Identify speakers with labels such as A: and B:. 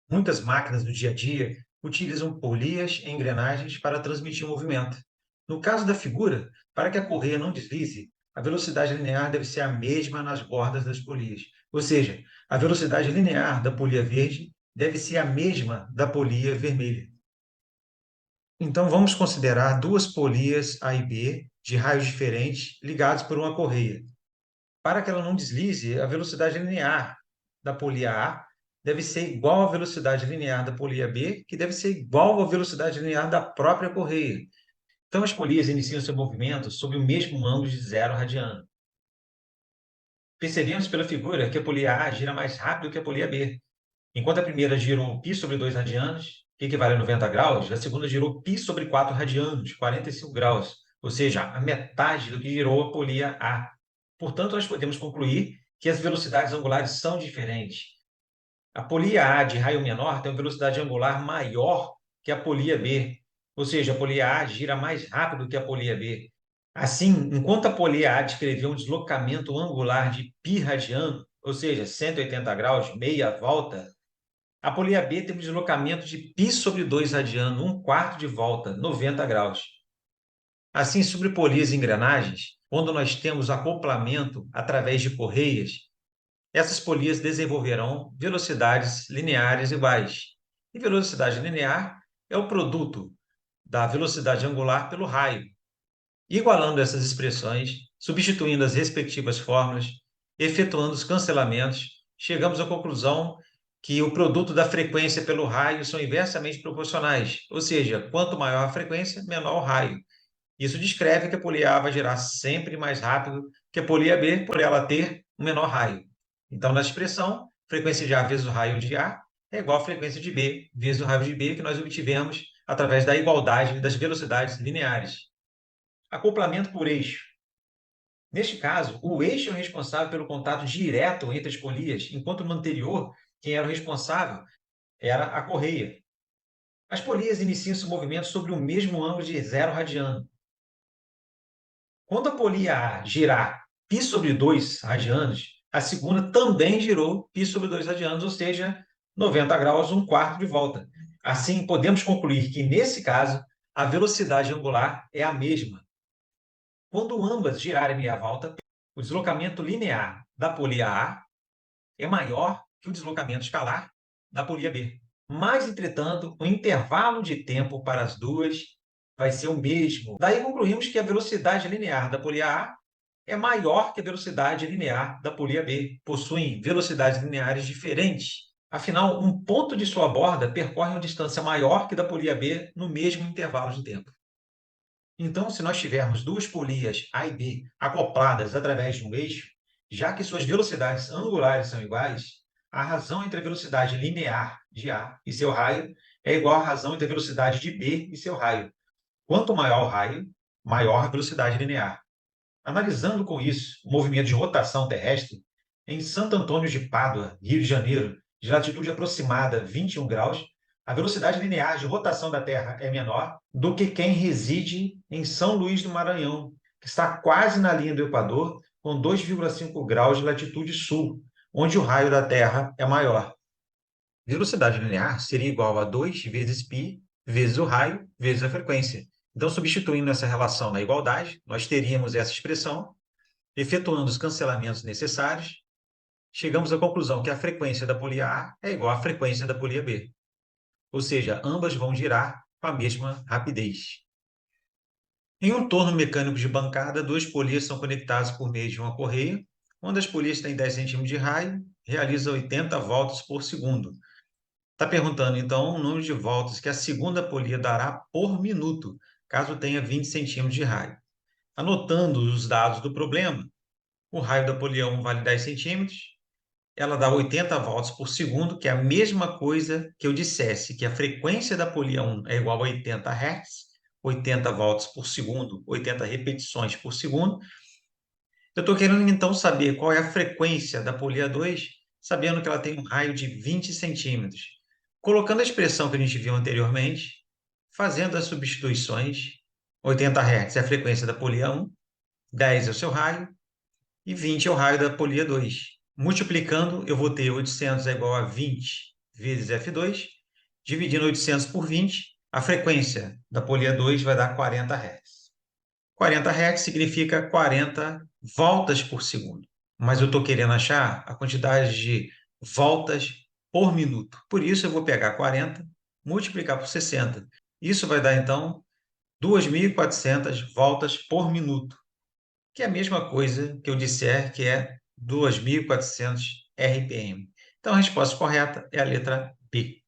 A: Muitas máquinas do dia a dia utilizam polias e engrenagens para transmitir o movimento. No caso da figura, para que a correia não deslize, a velocidade linear deve ser a mesma nas bordas das polias. Ou seja, a velocidade linear da polia verde deve ser a mesma da polia vermelha. Então, vamos considerar duas polias A e B de raios diferentes ligadas por uma correia. Para que ela não deslize, a velocidade linear da polia A deve ser igual à velocidade linear da polia B, que deve ser igual à velocidade linear da própria correia. Então, as polias iniciam seu movimento sob o mesmo ângulo de 0 radiano. Percebemos pela figura que a polia A gira mais rápido que a polia B. Enquanto a primeira girou π sobre 2 radianos, que equivale a 90 graus, a segunda girou π sobre 4 radianos, 45 graus, ou seja, a metade do que girou a polia A. Portanto, nós podemos concluir que as velocidades angulares são diferentes. A polia A de raio menor tem uma velocidade angular maior que a polia B, ou seja, a polia A gira mais rápido que a polia B. Assim, enquanto a polia A descreveu um deslocamento angular de π radiano, ou seja, 180 graus, meia volta, a polia B tem um deslocamento de π sobre 2 radiano, um quarto de volta, 90 graus. Assim, sobre polias e engrenagens, quando nós temos acoplamento através de correias, essas polias desenvolverão velocidades lineares iguais. E velocidade linear é o produto da velocidade angular pelo raio. Igualando essas expressões, substituindo as respectivas fórmulas, efetuando os cancelamentos, chegamos à conclusão que o produto da frequência pelo raio são inversamente proporcionais, ou seja, quanto maior a frequência, menor o raio. Isso descreve que a polia A vai girar sempre mais rápido que a polia B, por ela ter um menor raio. Então, na expressão, frequência de A vezes o raio de A é igual à frequência de B vezes o raio de B, que nós obtivemos através da igualdade das velocidades lineares. Acoplamento por eixo. Neste caso, o eixo é o responsável pelo contato direto entre as polias, enquanto no anterior, quem era o responsável era a correia. As polias iniciam seu movimento sobre o mesmo ângulo de 0 radiano. Quando a polia A girar π sobre 2 radianos, a segunda também girou π sobre 2 radianos, ou seja, 90 graus, um quarto de volta. Assim, podemos concluir que, nesse caso, a velocidade angular é a mesma. Quando ambas girarem meia volta, o deslocamento linear da polia A é maior que o deslocamento escalar da polia B. Mas, entretanto, o intervalo de tempo para as duas vai ser o mesmo. Daí concluímos que a velocidade linear da polia A é maior que a velocidade linear da polia B. Possuem velocidades lineares diferentes. Afinal, um ponto de sua borda percorre uma distância maior que da polia B no mesmo intervalo de tempo. Então, se nós tivermos duas polias A e B acopladas através de um eixo, já que suas velocidades angulares são iguais, a razão entre a velocidade linear de A e seu raio é igual à razão entre a velocidade de B e seu raio. Quanto maior o raio, maior a velocidade linear. Analisando com isso o movimento de rotação terrestre, em Santo Antônio de Pádua, Rio de Janeiro, de latitude aproximada 21 graus, a velocidade linear de rotação da Terra é menor do que quem reside em São Luís do Maranhão, que está quase na linha do Equador, com 2,5 graus de latitude sul, onde o raio da Terra é maior. Velocidade linear seria igual a 2 vezes π vezes o raio vezes a frequência. Então, substituindo essa relação na igualdade, nós teríamos essa expressão, efetuando os cancelamentos necessários, chegamos à conclusão que a frequência da polia A é igual à frequência da polia B. Ou seja, ambas vão girar com a mesma rapidez. Em um torno mecânico de bancada, duas polias são conectadas por meio de uma correia. Uma das polias tem 10 centímetros de raio, realiza 80 voltas por segundo. Está perguntando, então, o número de voltas que a segunda polia dará por minuto, caso tenha 20 centímetros de raio. Anotando os dados do problema, o raio da polia 1 vale 10 centímetros, ela dá 80 voltas por segundo, que é a mesma coisa que eu dissesse que a frequência da polia 1 é igual a 80 Hz, 80 voltas por segundo, 80 repetições por segundo. Eu estou querendo, então, saber qual é a frequência da polia 2, sabendo que ela tem um raio de 20 centímetros. Colocando a expressão que a gente viu anteriormente, fazendo as substituições, 80 Hz é a frequência da polia 1, 10 é o seu raio e 20 é o raio da polia 2. Multiplicando, eu vou ter 800 é igual a 20 vezes F2, dividindo 800 por 20, a frequência da polia 2 vai dar 40 Hz. 40 Hz significa 40 voltas por segundo. Mas eu estou querendo achar a quantidade de voltas por minuto. Por isso, eu vou pegar 40, multiplicar por 60. Isso vai dar, então, 2.400 voltas por minuto, que é a mesma coisa que eu disser que é 2.400 RPM. Então, a resposta correta é a letra B.